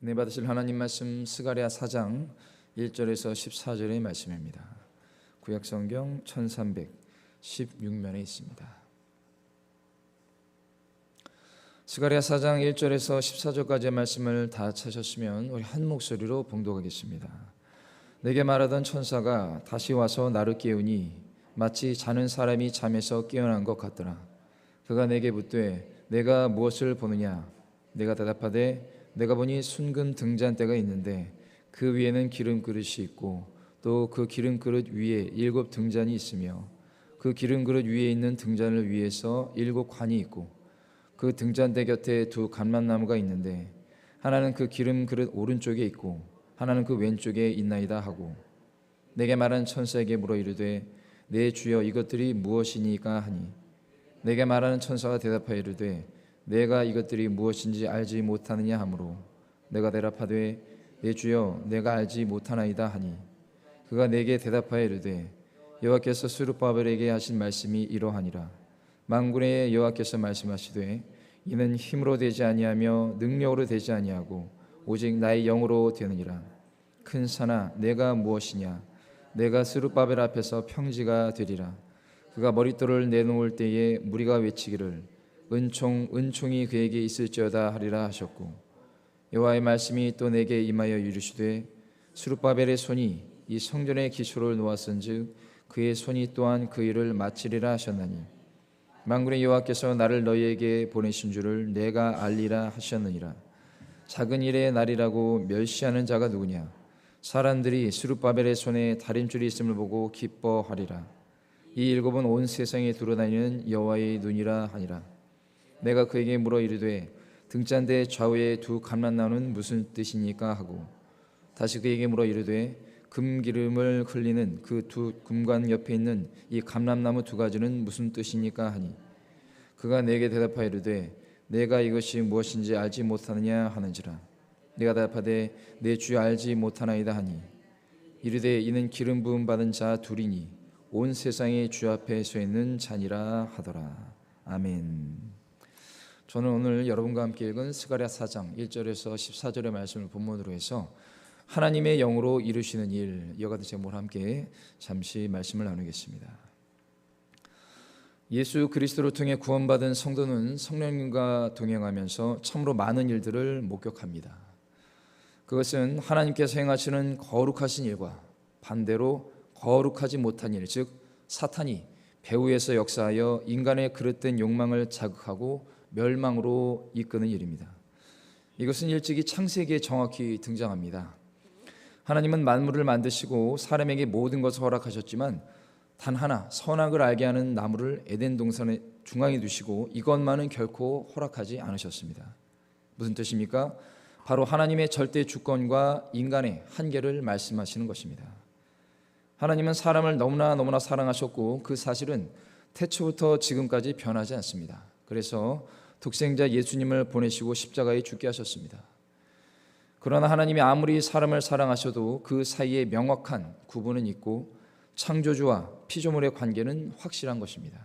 은혜 받으실 하나님 말씀 스가랴 4장 1절에서 14절의 말씀입니다. 구약성경 1316면에 있습니다. 스가랴 4장 1절에서 14절까지의 말씀을 다 찾으셨으면 우리 한 목소리로 봉독하겠습니다. 내게 말하던 천사가 다시 와서 나를 깨우니 마치 자는 사람이 잠에서 깨어난 것 같더라. 그가 내게 묻되 내가 무엇을 보느냐? 내가 대답하되 내가 보니 순금 등잔대가 있는데 그 위에는 기름 그릇이 있고 또 그 기름 그릇 위에 7 등잔이 있으며 그 기름 그릇 위에 있는 등잔을 위에서 7 관이 있고 그 등잔대 곁에 2 감람나무가 있는데 하나는 그 기름 그릇 오른쪽에 있고 하나는 그 왼쪽에 있나이다 하고 내게 말한 천사에게 물어 이르되 내 주여 이것들이 무엇이니까 하니 내게 말하는 천사가 대답하여 이르되 내가 이것들이 무엇인지 알지 못하느냐 하므로 내가 대답하되 내 주여 내가 알지 못하나이다 하니 그가 내게 대답하여 이르되 여호와께서 스룹바벨에게 하신 말씀이 이러하니라. 만군의 여호와께서 말씀하시되 이는 힘으로 되지 아니하며 능력으로 되지 아니하고 오직 나의 영으로 되느니라. 큰 산아 내가 무엇이냐? 내가 스룹바벨 앞에서 평지가 되리라. 그가 머릿돌을 내놓을 때에 무리가 외치기를 은총이 그에게 있을지어다 하리라 하셨고 여호와의 말씀이 또 내게 임하여 이르시되 스룹바벨의 손이 이 성전의 기초를 놓았은즉 그의 손이 또한 그 일을 마치리라 하셨나니 만군의 여호와께서 나를 너희에게 보내신 줄을 내가 알리라 하셨느니라. 작은 일의 날이라고 멸시하는 자가 누구냐? 사람들이 스룹바벨의 손에 다림줄이 있음을 보고 기뻐하리라. 이 7은 온 세상에 두루다니는 여호와의 눈이라 하니라. 내가 그에게 물어 이르되 등잔대 좌우에 2 감람나무는 무슨 뜻이니까 하고 다시 그에게 물어 이르되 금기름을 흘리는 그 2 금관 옆에 있는 이 감람나무 2가지는 무슨 뜻이니까 하니 그가 내게 대답하여 이르되 내가 이것이 무엇인지 알지 못하느냐 하는지라. 내가 대답하되 내 주여 알지 못하나이다 하니 이르되 이는 기름 부음 받은 자 2이니 온 세상의 주 앞에 서 있는 자니라 하더라. 아멘. 저는 오늘 여러분과 함께 읽은 스가랴 4장 1절에서 14절의 말씀을 본문으로 해서 하나님의 영으로 이루시는 일, 이와 같은 제목으로 함께 잠시 말씀을 나누겠습니다. 예수 그리스도를 통해 구원받은 성도는 성령님과 동행하면서 참으로 많은 일들을 목격합니다. 그것은 하나님께서 행하시는 거룩하신 일과 반대로 거룩하지 못한 일, 즉 사탄이 배후에서 역사하여 인간의 그릇된 욕망을 자극하고 멸망으로 이끄는 일입니다. 이것은 일찍이 창세기에 정확히 등장합니다. 하나님은 만물을 만드시고 사람에게 모든 것을 허락하셨지만 단 하나 선악을 알게 하는 나무를 에덴 동산의 중앙에 두시고 이것만은 결코 허락하지 않으셨습니다. 무슨 뜻입니까? 바로 하나님의 절대 주권과 인간의 한계를 말씀하시는 것입니다. 하나님은 사람을 너무나 사랑하셨고 그 사실은 태초부터 지금까지 변하지 않습니다. 그래서 독생자 예수님을 보내시고 십자가에 죽게 하셨습니다. 그러나 하나님이 아무리 사람을 사랑하셔도 그 사이에 명확한 구분은 있고 창조주와 피조물의 관계는 확실한 것입니다.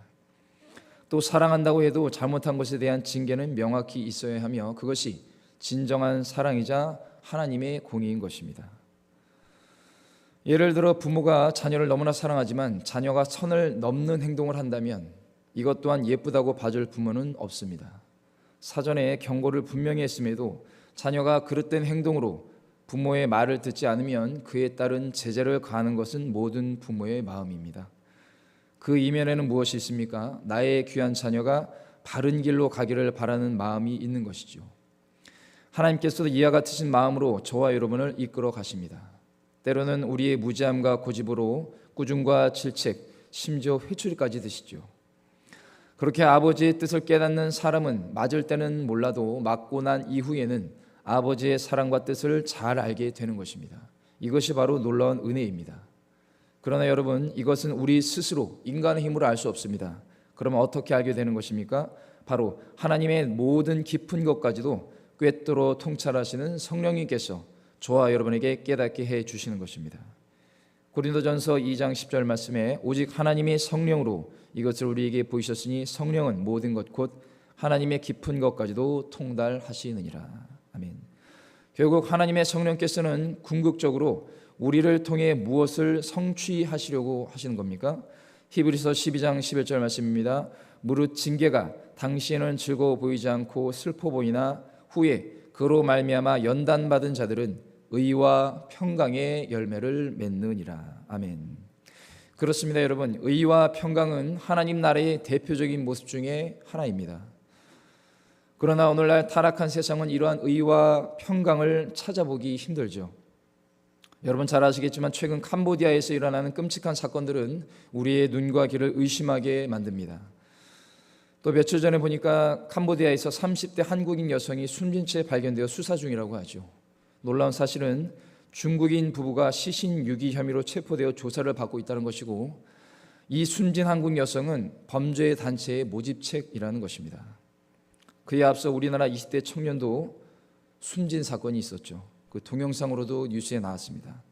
또 사랑한다고 해도 잘못한 것에 대한 징계는 명확히 있어야 하며 그것이 진정한 사랑이자 하나님의 공의인 것입니다. 예를 들어 부모가 자녀를 너무나 사랑하지만 자녀가 선을 넘는 행동을 한다면 이것 또한 예쁘다고 봐줄 부모는 없습니다. 사전에 경고를 분명히 했음에도 자녀가 그릇된 행동으로 부모의 말을 듣지 않으면 그에 따른 제재를 가하는 것은 모든 부모의 마음입니다. 그 이면에는 무엇이 있습니까? 나의 귀한 자녀가 바른 길로 가기를 바라는 마음이 있는 것이죠. 하나님께서도 이와 같으신 마음으로 저와 여러분을 이끌어 가십니다. 때로는 우리의 무지함과 고집으로 꾸중과 질책, 심지어 회초리까지 드시죠. 그렇게 아버지의 뜻을 깨닫는 사람은 맞을 때는 몰라도 맞고 난 이후에는 아버지의 사랑과 뜻을 잘 알게 되는 것입니다. 이것이 바로 놀라운 은혜입니다. 그러나 여러분, 이것은 우리 스스로 인간의 힘으로 알 수 없습니다. 그러면 어떻게 알게 되는 것입니까? 바로 하나님의 모든 깊은 것까지도 꿰뚫어 통찰하시는 성령님께서 저와 여러분에게 깨닫게 해 주시는 것입니다. 고린도전서 2장 10절 말씀에 오직 하나님의 성령으로 이것을 우리에게 보이셨으니 성령은 모든 것 곧 하나님의 깊은 것까지도 통달하시느니라. 아멘. 결국 하나님의 성령께서는 궁극적으로 우리를 통해 무엇을 성취하시려고 하시는 겁니까? 히브리서 12장 11절 말씀입니다. 무릇 징계가 당시에는 즐거워 보이지 않고 슬퍼 보이나 후에 그로 말미암아 연단받은 자들은 의와 평강의 열매를 맺느니라. 아멘. 그렇습니다, 여러분. 의와 평강은 하나님 나라의 대표적인 모습 중에 하나입니다. 그러나 오늘날 타락한 세상은 이러한 의와 평강을 찾아보기 힘들죠. 여러분 잘 아시겠지만 최근 캄보디아에서 일어나는 끔찍한 사건들은 우리의 눈과 귀를 의심하게 만듭니다. 또 며칠 전에 보니까 캄보디아에서 30대 한국인 여성이 숨진 채 발견되어 수사 중이라고 하죠. 놀라운 사실은 중국인 부부가 시신 유기 혐의로 체포되어 조사를 받고 있다는 것이고, 이 숨진 한국 여성은 범죄 단체의 모집책이라는 것입니다. 그에 앞서 우리나라 20대 청년도 숨진 사건이 있었죠. 그 동영상으로도 뉴스에 나왔습니다.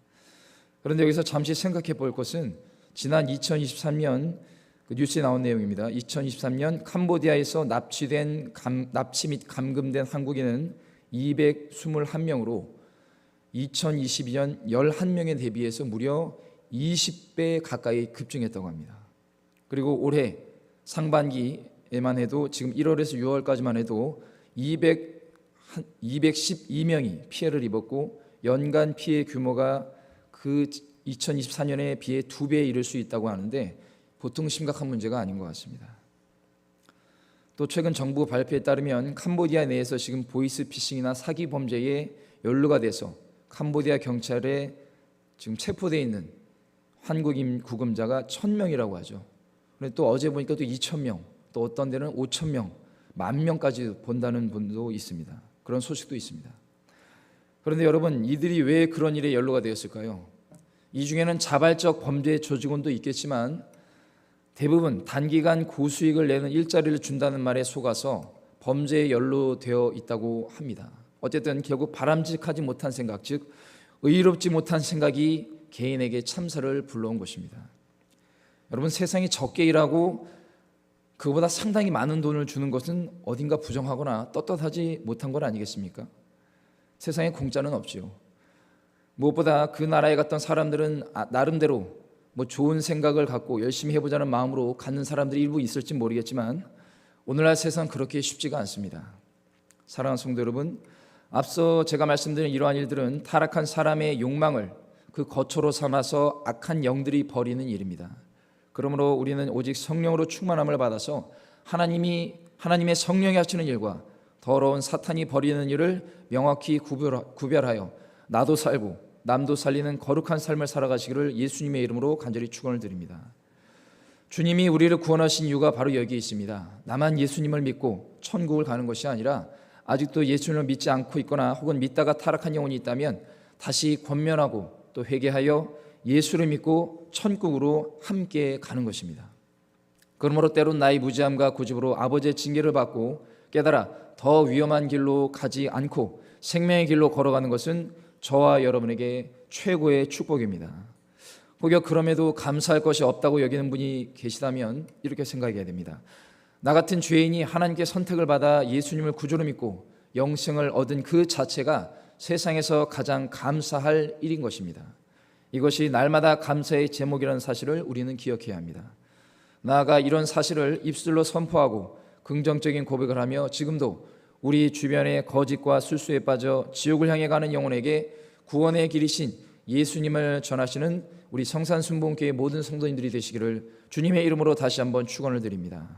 그런데 여기서 잠시 생각해 볼 것은 지난 2023년 그 뉴스에 나온 내용입니다. 2023년 캄보디아에서 납치 및 감금된 한국인은 221명으로 2022년 11명에 대비해서 무려 20배 가까이 급증했다고 합니다. 그리고 올해 상반기에만 해도 지금 1월에서 6월까지만 해도 212명이 피해를 입었고, 연간 피해 규모가 그 2024년에 비해 2배에 이를 수 있다고 하는데 보통 심각한 문제가 아닌 것 같습니다. 또 최근 정부 발표에 따르면 캄보디아 내에서 지금 보이스피싱이나 사기 범죄에 연루가 돼서 캄보디아 경찰에 지금 체포되어 있는 한국인 구금자가 1,000명이라고 하죠. 그런데 또 어제 보니까 또 2,000명, 또 어떤 데는 5,000명, 10,000명까지 본다는 분도 있습니다. 그런 소식도 있습니다. 그런데 여러분, 이들이 왜 그런 일에 연루가 되었을까요? 이 중에는 자발적 범죄 조직원도 있겠지만 대부분 단기간 고수익을 내는 일자리를 준다는 말에 속아서 범죄에 연루되어 있다고 합니다. 어쨌든 결국 바람직하지 못한 생각, 즉 의롭지 못한 생각이 개인에게 참사를 불러온 것입니다. 여러분, 세상이 적게 일하고 그보다 상당히 많은 돈을 주는 것은 어딘가 부정하거나 떳떳하지 못한 건 아니겠습니까? 세상에 공짜는 없지요. 무엇보다 그 나라에 갔던 사람들은 나름대로 좋은 생각을 갖고 열심히 해보자는 마음으로 갖는 사람들이 일부 있을지 모르겠지만 오늘날 세상은 그렇게 쉽지가 않습니다. 사랑하는 성도 여러분, 앞서 제가 말씀드린 이러한 일들은 타락한 사람의 욕망을 그 거처로 삼아서 악한 영들이 벌이는 일입니다. 그러므로 우리는 오직 성령으로 충만함을 받아서 하나님의 성령이 하시는 일과 더러운 사탄이 벌이는 일을 명확히 구별하여 나도 살고 남도 살리는 거룩한 삶을 살아가시기를 예수님의 이름으로 간절히 축원을 드립니다. 주님이 우리를 구원하신 이유가 바로 여기에 있습니다. 나만 예수님을 믿고 천국을 가는 것이 아니라 아직도 예수님을 믿지 않고 있거나 혹은 믿다가 타락한 영혼이 있다면 다시 권면하고 또 회개하여 예수를 믿고 천국으로 함께 가는 것입니다. 그러므로 때론 나의 무지함과 고집으로 아버지의 징계를 받고 깨달아 더 위험한 길로 가지 않고 생명의 길로 걸어가는 것은 저와 여러분에게 최고의 축복입니다. 혹여 그럼에도 감사할 것이 없다고 여기는 분이 계시다면 이렇게 생각해야 됩니다. 나 같은 죄인이 하나님께 선택을 받아 예수님을 구주로 믿고 영생을 얻은 그 자체가 세상에서 가장 감사할 일인 것입니다. 이것이 날마다 감사의 제목이라는 사실을 우리는 기억해야 합니다. 나아가 이런 사실을 입술로 선포하고 긍정적인 고백을 하며 지금도 우리 주변의 거짓과 술수에 빠져 지옥을 향해 가는 영혼에게 구원의 길이신 예수님을 전하시는 우리 성산순복음교회 모든 성도님들이 되시기를 주님의 이름으로 다시 한번 축원을 드립니다.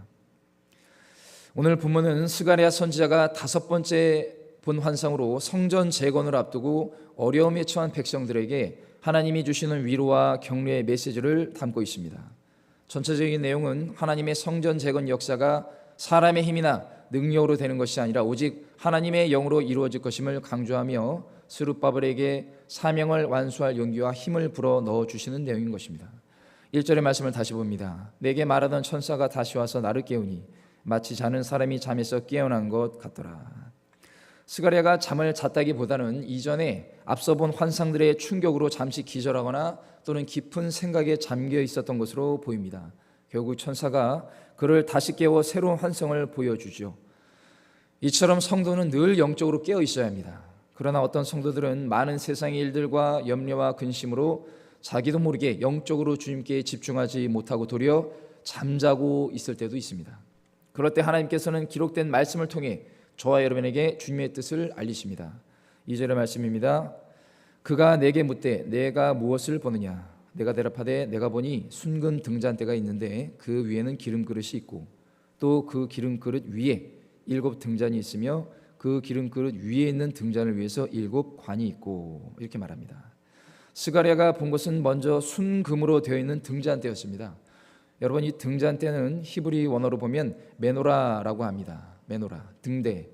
오늘 본문은 스가랴 선지자가 5번째 본 환상으로 성전 재건을 앞두고 어려움에 처한 백성들에게 하나님이 주시는 위로와 격려의 메시지를 담고 있습니다. 전체적인 내용은 하나님의 성전 재건 역사가 사람의 힘이나 능력으로 되는 것이 아니라 오직 하나님의 영으로 이루어질 것임을 강조하며 스룹바벨에게 사명을 완수할 용기와 힘을 불어 넣어주시는 내용인 것입니다. 1절의 말씀을 다시 봅니다. 내게 말하던 천사가 다시 와서 나를 깨우니 마치 자는 사람이 잠에서 깨어난 것 같더라. 스가랴가 잠을 잤다기보다는 이전에 앞서 본 환상들의 충격으로 잠시 기절하거나 또는 깊은 생각에 잠겨 있었던 것으로 보입니다. 결국 천사가 그를 다시 깨워 새로운 환상을 보여주죠. 이처럼 성도는 늘 영적으로 깨어 있어야 합니다. 그러나 어떤 성도들은 많은 세상의 일들과 염려와 근심으로 자기도 모르게 영적으로 주님께 집중하지 못하고 도리어 잠자고 있을 때도 있습니다. 그럴 때 하나님께서는 기록된 말씀을 통해 저와 여러분에게 주님의 뜻을 알리십니다. 2절의 말씀입니다. 그가 내게 묻되 내가 무엇을 보느냐? 내가 대답하되 내가 보니 순금 등잔대가 있는데 그 위에는 기름 그릇이 있고 또 그 기름 그릇 위에 7 등잔이 있으며 그 기름 그릇 위에 있는 등잔을 위해서 7 관이 있고, 이렇게 말합니다. 스가랴가 본 것은 먼저 순금으로 되어 있는 등잔대였습니다. 여러분, 이 등잔대는 히브리 원어로 보면 메노라라고 합니다. 메노라, 등대,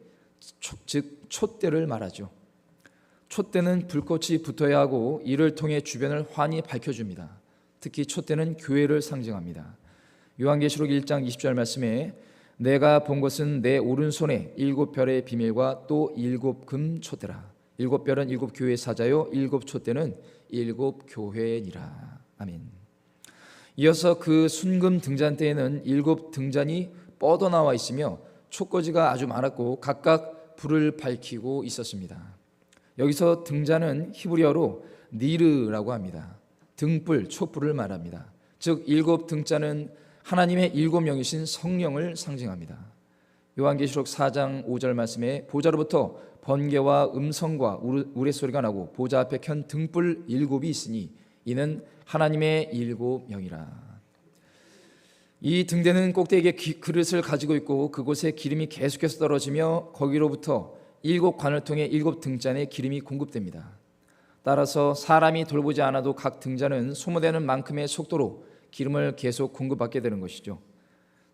즉 촛대를 말하죠. 촛대는 불꽃이 붙어야 하고 이를 통해 주변을 환히 밝혀줍니다. 특히 촛대는 교회를 상징합니다. 요한계시록 1장 20절 말씀에 내가 본 것은 내 오른손에 7별의 비밀과 또 7금 촛대라. 7별은 7교회의 사자요 7 촛대는 7 교회니라. 아멘. 이어서 그 순금 등잔대에는 7 등잔이 뻗어나와 있으며 촉거지가 아주 많았고 각각 불을 밝히고 있었습니다. 여기서 등잔은 히브리어로 니르라고 합니다. 등불, 촛불을 말합니다. 즉 7 등잔은 하나님의 7명이신 성령을 상징합니다. 요한계시록 4장 5절 말씀에 보좌로부터 번개와 음성과 우레소리가 나고 보좌 앞에 켠 등불 7이 있으니 이는 하나님의 7명이라. 이 등대는 꼭대기에 그릇을 가지고 있고 그곳에 기름이 계속해서 떨어지며 거기로부터 7 관을 통해 7 등잔에 기름이 공급됩니다. 따라서 사람이 돌보지 않아도 각 등잔은 소모되는 만큼의 속도로 기름을 계속 공급받게 되는 것이죠.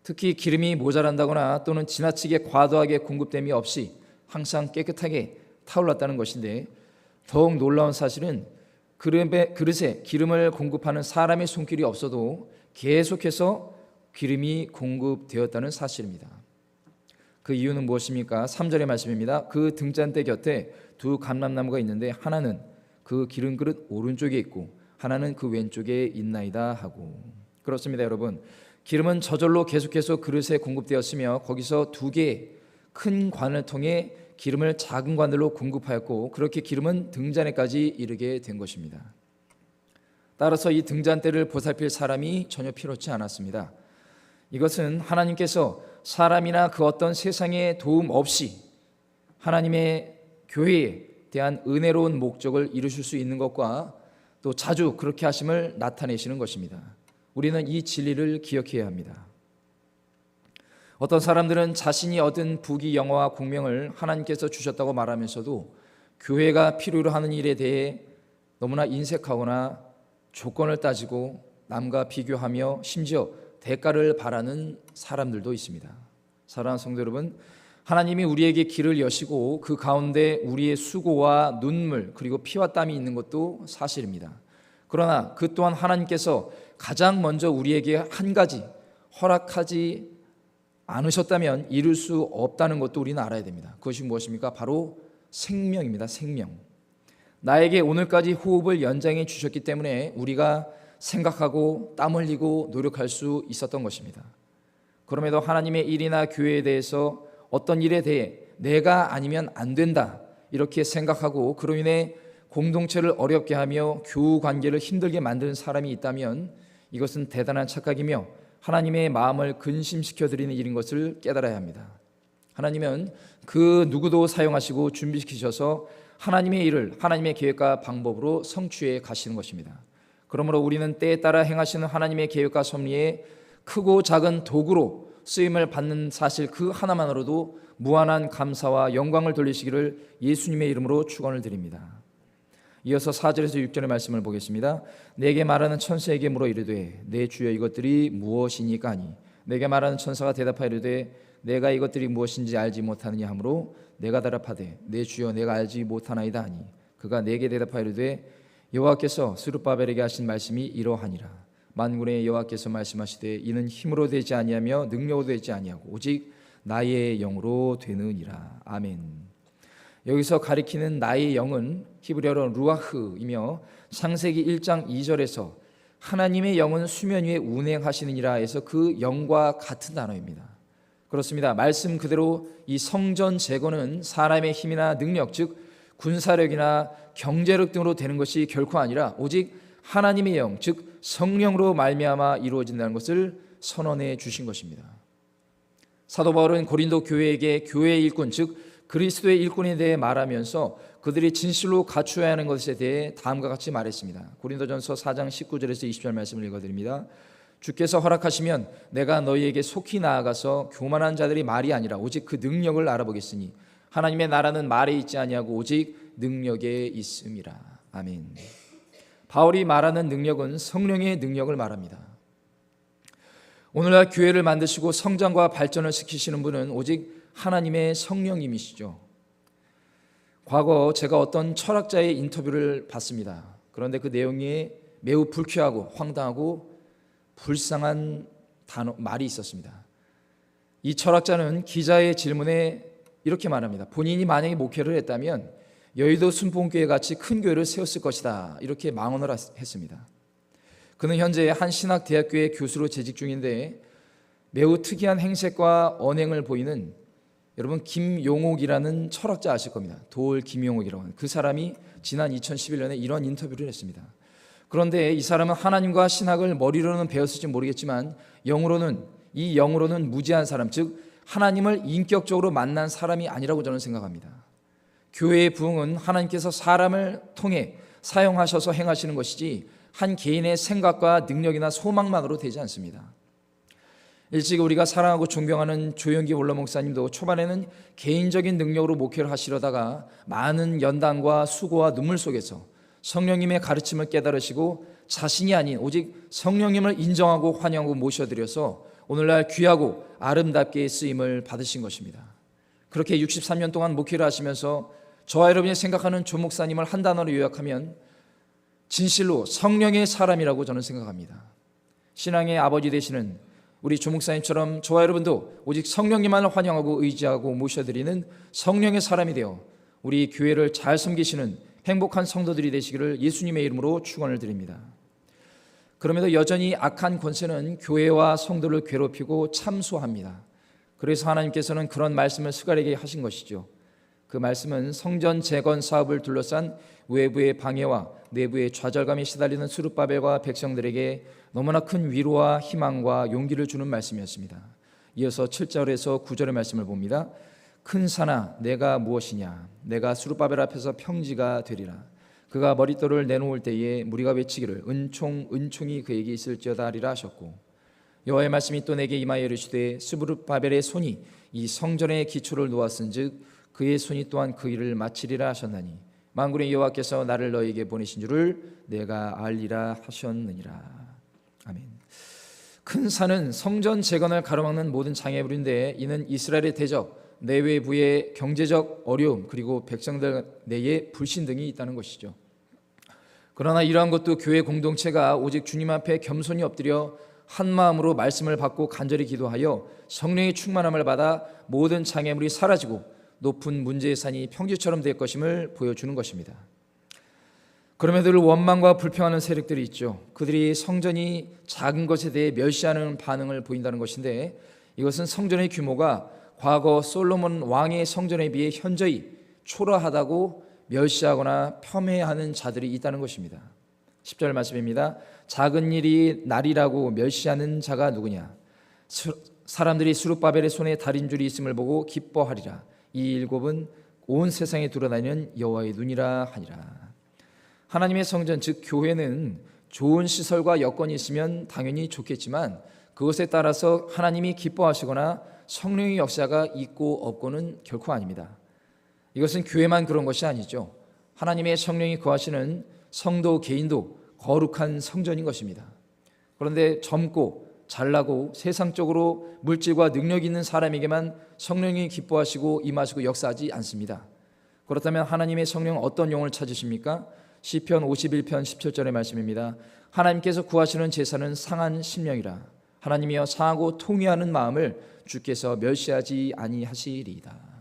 특히 기름이 모자란다거나 또는 지나치게 과도하게 공급됨이 없이 항상 깨끗하게 타올랐다는 것인데, 더욱 놀라운 사실은 그릇에 기름을 공급하는 사람의 손길이 없어도 계속해서 기름이 공급되었다는 사실입니다. 그 이유는 무엇입니까? 3절의 말씀입니다. 그 등잔대 곁에 2 감람나무가 있는데 하나는 그 기름 그릇 오른쪽에 있고 하나는 그 왼쪽에 있나이다 하고. 그렇습니다, 여러분. 기름은 저절로 계속해서 그릇에 공급되었으며 거기서 2개의 큰 관을 통해 기름을 작은 관들로 공급하였고 그렇게 기름은 등잔에까지 이르게 된 것입니다. 따라서 이 등잔대를 보살필 사람이 전혀 필요치 않았습니다. 이것은 하나님께서 사람이나 그 어떤 세상의 도움 없이 하나님의 교회에 대한 은혜로운 목적을 이루실 수 있는 것과 또 자주 그렇게 하심을 나타내시는 것입니다. 우리는 이 진리를 기억해야 합니다. 어떤 사람들은 자신이 얻은 부귀 영화와 공명을 하나님께서 주셨다고 말하면서도 교회가 필요로 하는 일에 대해 너무나 인색하거나 조건을 따지고 남과 비교하며 심지어 대가를 바라는 사람들도 있습니다. 사랑하는 성도 여러분, 하나님이 우리에게 길을 여시고 그 가운데 우리의 수고와 눈물 그리고 피와 땀이 있는 것도 사실입니다. 그러나 그 또한 하나님께서 가장 먼저 우리에게 한 가지 허락하지 않으셨다면 이룰 수 없다는 것도 우리는 알아야 됩니다. 그것이 무엇입니까? 바로 생명입니다. 생명. 나에게 오늘까지 호흡을 연장해 주셨기 때문에 우리가 생각하고 땀 흘리고 노력할 수 있었던 것입니다. 그럼에도 하나님의 일이나 교회에 대해서 어떤 일에 대해 내가 아니면 안 된다 이렇게 생각하고 그로 인해 공동체를 어렵게 하며 교우 관계를 힘들게 만드는 사람이 있다면 이것은 대단한 착각이며 하나님의 마음을 근심시켜 드리는 일인 것을 깨달아야 합니다. 하나님은 그 누구도 사용하시고 준비시키셔서 하나님의 일을 하나님의 계획과 방법으로 성취해 가시는 것입니다. 그러므로 우리는 때에 따라 행하시는 하나님의 계획과 섭리에 크고 작은 도구로 쓰임을 받는 사실 그 하나만으로도 무한한 감사와 영광을 돌리시기를 예수님의 이름으로 축원을 드립니다. 이어서 4절에서 6절의 말씀을 보겠습니다. 내게 말하는 천사에게 물어 이르되 내 주여 이것들이 무엇이니까 하니 내게 말하는 천사가 대답하여 이르되 내가 이것들이 무엇인지 알지 못하느냐 하므로 내가 대답하되 내 주여 내가 알지 못하나이다 하니 그가 내게 대답하여 이르되 여호와께서 스룹바벨에게 하신 말씀이 이러하니라. 만군의 여호와께서 말씀하시되 이는 힘으로 되지 아니하며 능력으로 되지 아니하고 오직 나의 영으로 되느니라. 아멘. 여기서 가리키는 나의 영은 히브리어로 루아흐이며 창세기 1장 2절에서 하나님의 영은 수면 위에 운행하시느니라 해서 그 영과 같은 단어입니다. 그렇습니다. 말씀 그대로 이 성전 재건은 사람의 힘이나 능력 즉 군사력이나 경제력 등으로 되는 것이 결코 아니라 오직 하나님의 영, 즉 성령으로 말미암아 이루어진다는 것을 선언해 주신 것입니다. 사도 바울은 고린도 교회에게 교회의 일꾼, 즉 그리스도의 일꾼에 대해 말하면서 그들이 진실로 갖추어야 하는 것에 대해 다음과 같이 말했습니다. 고린도전서 4장 19절에서 20절 말씀을 읽어드립니다. 주께서 허락하시면 내가 너희에게 속히 나아가서 교만한 자들이 말이 아니라 오직 그 능력을 알아보겠으니 하나님의 나라는 말에 있지 아니하고 오직 능력에 있음이라. 아멘. 바울이 말하는 능력은 성령의 능력을 말합니다. 오늘날 교회를 만드시고 성장과 발전을 시키시는 분은 오직 하나님의 성령님이시죠. 과거 제가 어떤 철학자의 인터뷰를 봤습니다. 그런데 그 내용이 매우 불쾌하고 황당하고 불쌍한 말이 있었습니다. 이 철학자는 기자의 질문에 이렇게 말합니다. 본인이 만약에 목회를 했다면 여의도 순복음교회 같이 큰 교회를 세웠을 것이다, 이렇게 망언을 했습니다. 그는 현재 한 신학대학교의 교수로 재직 중인데 매우 특이한 행색과 언행을 보이는, 여러분 김용옥이라는 철학자 아실 겁니다. 도올 김용옥이라고 하는 그 사람이 지난 2011년에 이런 인터뷰를 했습니다. 그런데 이 사람은 하나님과 신학을 머리로는 배웠을지 모르겠지만 영으로는 무지한 사람, 즉 하나님을 인격적으로 만난 사람이 아니라고 저는 생각합니다. 교회의 부흥은 하나님께서 사람을 통해 사용하셔서 행하시는 것이지 한 개인의 생각과 능력이나 소망만으로 되지 않습니다. 일찍 우리가 사랑하고 존경하는 조영기 원로 목사님도 초반에는 개인적인 능력으로 목회를 하시려다가 많은 연단과 수고와 눈물 속에서 성령님의 가르침을 깨달으시고 자신이 아닌 오직 성령님을 인정하고 환영하고 모셔드려서 오늘날 귀하고 아름답게 쓰임을 받으신 것입니다. 그렇게 63년 동안 목회를 하시면서 저와 여러분이 생각하는 조 목사님을 한 단어로 요약하면 진실로 성령의 사람이라고 저는 생각합니다. 신앙의 아버지 되시는 우리 조 목사님처럼 저와 여러분도 오직 성령님만을 환영하고 의지하고 모셔드리는 성령의 사람이 되어 우리 교회를 잘 섬기시는 행복한 성도들이 되시기를 예수님의 이름으로 축원을 드립니다. 그럼에도 여전히 악한 권세는 교회와 성도를 괴롭히고 참소합니다. 그래서 하나님께서는 그런 말씀을 스가랴에게 하신 것이죠. 그 말씀은 성전 재건 사업을 둘러싼 외부의 방해와 내부의 좌절감에 시달리는 스룹바벨과 백성들에게 너무나 큰 위로와 희망과 용기를 주는 말씀이었습니다. 이어서 7절에서 9절의 말씀을 봅니다. 큰 산아 내가 무엇이냐, 내가 스룹바벨 앞에서 평지가 되리라. 그가 머릿돌을 내놓을 때에 무리가 외치기를 은총이 그에게 있을지어다 하리라 하셨고, 여호와의 말씀이 또 내게 임하여 이르시되 스룹바벨의 손이 이 성전의 기초를 놓았은즉 그의 손이 또한 그 일을 마치리라 하셨나니 만군의 여호와께서 나를 너에게 보내신 줄을 내가 알리라 하셨느니라. 아멘. 큰 산은 성전 재건을 가로막는 모든 장애물인데 이는 이스라엘의 대적, 내외부의 경제적 어려움, 그리고 백성들 내의 불신 등이 있다는 것이죠. 그러나 이러한 것도 교회 공동체가 오직 주님 앞에 겸손히 엎드려 한 마음으로 말씀을 받고 간절히 기도하여 성령의 충만함을 받아 모든 장애물이 사라지고 높은 문제의 산이 평지처럼 될 것임을 보여주는 것입니다. 그럼에도 원망과 불평하는 세력들이 있죠. 그들이 성전이 작은 것에 대해 멸시하는 반응을 보인다는 것인데 이것은 성전의 규모가 과거 솔로몬 왕의 성전에 비해 현저히 초라하다고 멸시하거나 폄훼하는 자들이 있다는 것입니다. 10절 말씀입니다. 작은 일이 날이라고 멸시하는 자가 누구냐? 사람들이 스룹바벨의 손에 달인 줄이 있음을 보고 기뻐하리라. 이 일곱은 온 세상에 돌아다니는 여호와의 눈이라 하니라. 하나님의 성전 즉 교회는 좋은 시설과 여건이 있으면 당연히 좋겠지만 그것에 따라서 하나님이 기뻐하시거나 성령의 역사가 있고 없고는 결코 아닙니다. 이것은 교회만 그런 것이 아니죠. 하나님의 성령이 거하시는 성도 개인도 거룩한 성전인 것입니다. 그런데 젊고 잘나고 세상적으로 물질과 능력 있는 사람에게만 성령이 기뻐하시고 임하시고 역사하지 않습니다. 그렇다면 하나님의 성령은 어떤 영혼을 찾으십니까? 시편 51편 17절의 말씀입니다. 하나님께서 구하시는 제사는 상한 심령이라. 하나님이여 상하고 통회하는 마음을 주께서 멸시하지 아니하시리이다.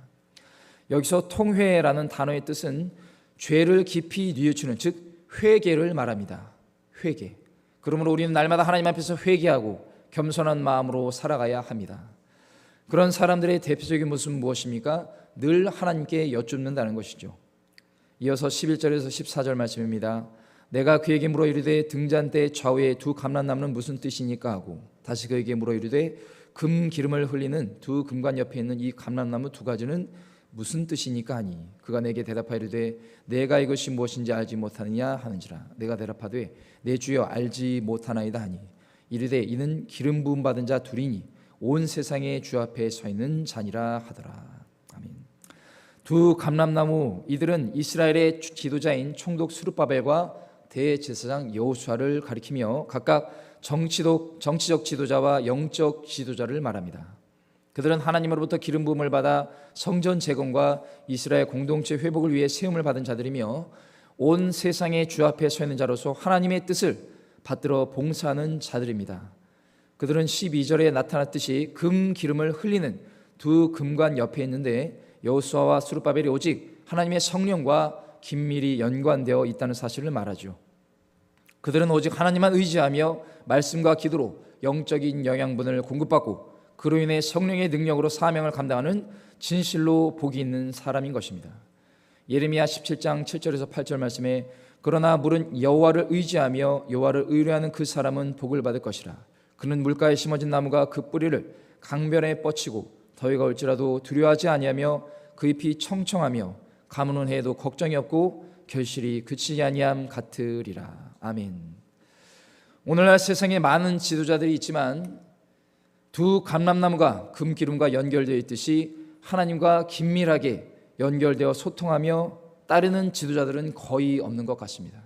여기서 통회라는 단어의 뜻은 죄를 깊이 뉘우치는 즉 회개를 말합니다. 회개. 그러므로 우리는 날마다 하나님 앞에서 회개하고 겸손한 마음으로 살아가야 합니다. 그런 사람들의 대표적인 모습은 무엇입니까? 늘 하나님께 여쭙는다는 것이죠. 이어서 11절에서 14절 말씀입니다. 내가 그에게 물어 이르되 등잔대 좌우에 두 감람나무는 무슨 뜻이니까 하고 다시 그에게 물어 이르되 금 기름을 흘리는 두 금관 옆에 있는 이 감람나무 두 가지는 무슨 뜻이니까 하니 그가 내게 대답하여 이르되 내가 이것이 무엇인지 알지 못하느냐 하는지라. 내가 대답하되 내 주여 알지 못하나이다 하니 이르되 이는 기름 부음 받은 자 둘이니 온 세상의 주 앞에 서 있는 자니라 하더라. 아멘. 두 감람나무, 이들은 이스라엘의 지도자인 총독 스룹바벨과 대제사장 여호수아를 가리키며 각각 정치적 지도자와 영적 지도자를 말합니다. 그들은 하나님으로부터 기름 부음을 받아 성전 재건과 이스라엘 공동체 회복을 위해 세움을 받은 자들이며 온 세상의 주 앞에 서 있는 자로서 하나님의 뜻을 받들어 봉사하는 자들입니다. 그들은 12절에 나타났듯이 금 기름을 흘리는 두 금관 옆에 있는데 여호수아와 스룹바벨이 오직 하나님의 성령과 긴밀히 연관되어 있다는 사실을 말하죠. 그들은 오직 하나님만 의지하며 말씀과 기도로 영적인 영양분을 공급받고 그로 인해 성령의 능력으로 사명을 감당하는 진실로 복이 있는 사람인 것입니다. 예레미야 17장 7절에서 8절 말씀에 그러나 물은 여호와를 의지하며 여호와를 의뢰하는 그 사람은 복을 받을 것이라. 그는 물가에 심어진 나무가 그 뿌리를 강변에 뻗치고 더위가 올지라도 두려워하지 아니하며 그 잎이 청청하며 가뭄은 해도 걱정이 없고 결실이 그치지 아니함 같으리라. 아멘. 오늘날 세상에 많은 지도자들이 있지만 두 감람나무가 금기름과 연결되어 있듯이 하나님과 긴밀하게 연결되어 소통하며 따르는 지도자들은 거의 없는 것 같습니다.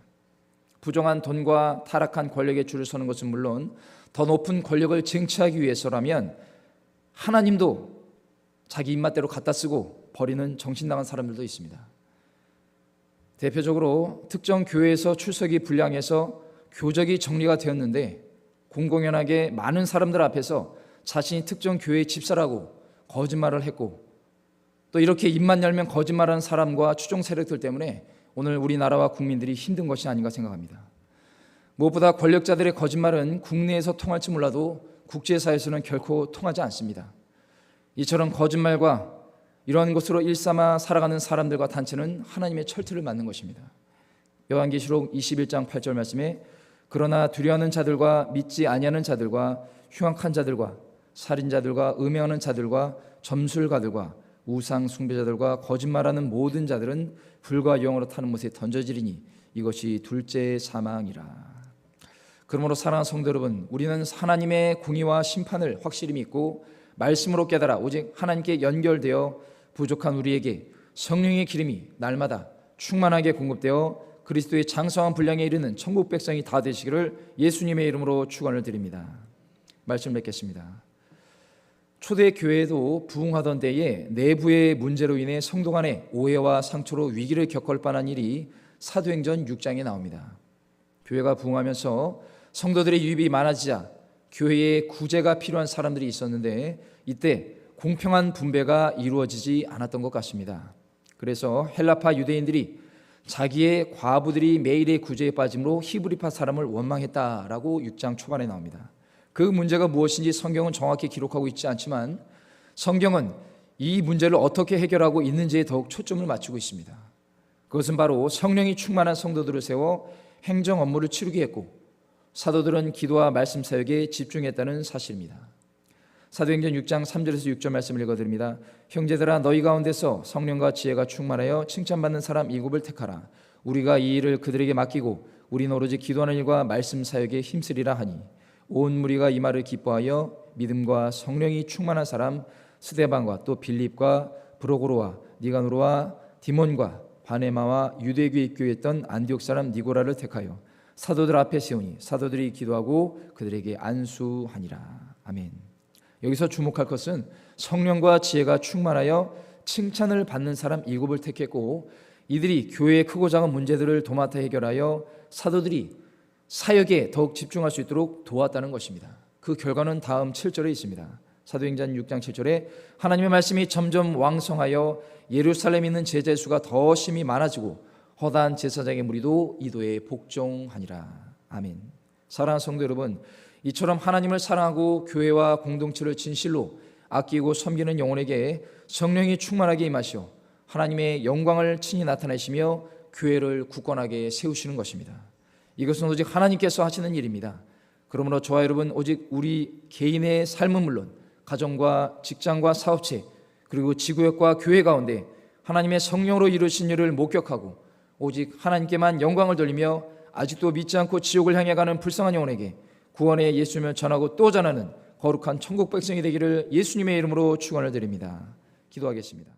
부정한 돈과 타락한 권력에 줄을 서는 것은 물론 더 높은 권력을 쟁취하기 위해서라면 하나님도 자기 입맛대로 갖다 쓰고 버리는 정신나간 사람들도 있습니다. 대표적으로 특정 교회에서 출석이 불량해서 교적이 정리가 되었는데 공공연하게 많은 사람들 앞에서 자신이 특정 교회의 집사라고 거짓말을 했고 또 이렇게 입만 열면 거짓말하는 사람과 추종 세력들 때문에 오늘 우리나라와 국민들이 힘든 것이 아닌가 생각합니다. 무엇보다 권력자들의 거짓말은 국내에서 통할지 몰라도 국제사회에서는 결코 통하지 않습니다. 이처럼 거짓말과 이러한 것으로 일삼아 살아가는 사람들과 단체는 하나님의 철퇴를 맞는 것입니다. 요한계시록 21장 8절 말씀에 그러나 두려워하는 자들과 믿지 아니하는 자들과 흉악한 자들과 살인자들과 음행하는 자들과 점술가들과 우상 숭배자들과 거짓말하는 모든 자들은 불과 영으로 타는 못에 던져지리니 이것이 둘째 사망이라. 그러므로 사랑하는 성도 여러분, 우리는 하나님의 공의와 심판을 확실히 믿고 말씀으로 깨달아 오직 하나님께 연결되어 부족한 우리에게 성령의 기름이 날마다 충만하게 공급되어 그리스도의 장성한 분량에 이르는 천국 백성이 다 되시기를 예수님의 이름으로 축원을 드립니다. 말씀 맺겠습니다. 초대 교회도 부흥하던 때에 내부의 문제로 인해 성도 간의 오해와 상처로 위기를 겪을 뻔한 일이 사도행전 6장에 나옵니다. 교회가 부흥하면서 성도들의 유입이 많아지자 교회에 구제가 필요한 사람들이 있었는데 이때 공평한 분배가 이루어지지 않았던 것 같습니다. 그래서 헬라파 유대인들이 자기의 과부들이 매일의 구제에 빠짐으로 히브리파 사람을 원망했다라고 6장 초반에 나옵니다. 그 문제가 무엇인지 성경은 정확히 기록하고 있지 않지만 성경은 이 문제를 어떻게 해결하고 있는지에 더욱 초점을 맞추고 있습니다. 그것은 바로 성령이 충만한 성도들을 세워 행정 업무를 치르게 했고 사도들은 기도와 말씀 사역에 집중했다는 사실입니다. 사도행전 6장 3절에서 6절 말씀을 읽어드립니다. 형제들아 너희 가운데서 성령과 지혜가 충만하여 칭찬받는 사람 7을 택하라. 우리가 이 일을 그들에게 맡기고 우리는 오로지 기도하는 일과 말씀 사역에 힘쓰리라 하니 온 무리가 이 말을 기뻐하여 믿음과 성령이 충만한 사람 스데반과 또 빌립과 브로고로와 니가노로와 디몬과 바네마와 유대교에 입교했던 안디옥 사람 니고라를 택하여 사도들 앞에 세우니 사도들이 기도하고 그들에게 안수하니라. 아멘. 여기서 주목할 것은 성령과 지혜가 충만하여 칭찬을 받는 사람 7을 택했고 이들이 교회의 크고 작은 문제들을 도맡아 해결하여 사도들이 사역에 더욱 집중할 수 있도록 도왔다는 것입니다. 그 결과는 다음 7절에 있습니다. 사도행전 6장 7절에 하나님의 말씀이 점점 왕성하여 예루살렘에 있는 제자의 수가 더 심히 많아지고 허다한 제사장의 무리도 이도에 복종하니라. 아멘. 사랑하는 성도 여러분, 이처럼 하나님을 사랑하고 교회와 공동체를 진실로 아끼고 섬기는 영혼에게 성령이 충만하게 임하시어 하나님의 영광을 친히 나타내시며 교회를 굳건하게 세우시는 것입니다. 이것은 오직 하나님께서 하시는 일입니다. 그러므로 저와 여러분, 오직 우리 개인의 삶은 물론 가정과 직장과 사업체 그리고 지구역과 교회 가운데 하나님의 성령으로 이루신 일을 목격하고 오직 하나님께만 영광을 돌리며 아직도 믿지 않고 지옥을 향해 가는 불쌍한 영혼에게 구원의 예수님을 전하고 또 전하는 거룩한 천국 백성이 되기를 예수님의 이름으로 축원을 드립니다. 기도하겠습니다.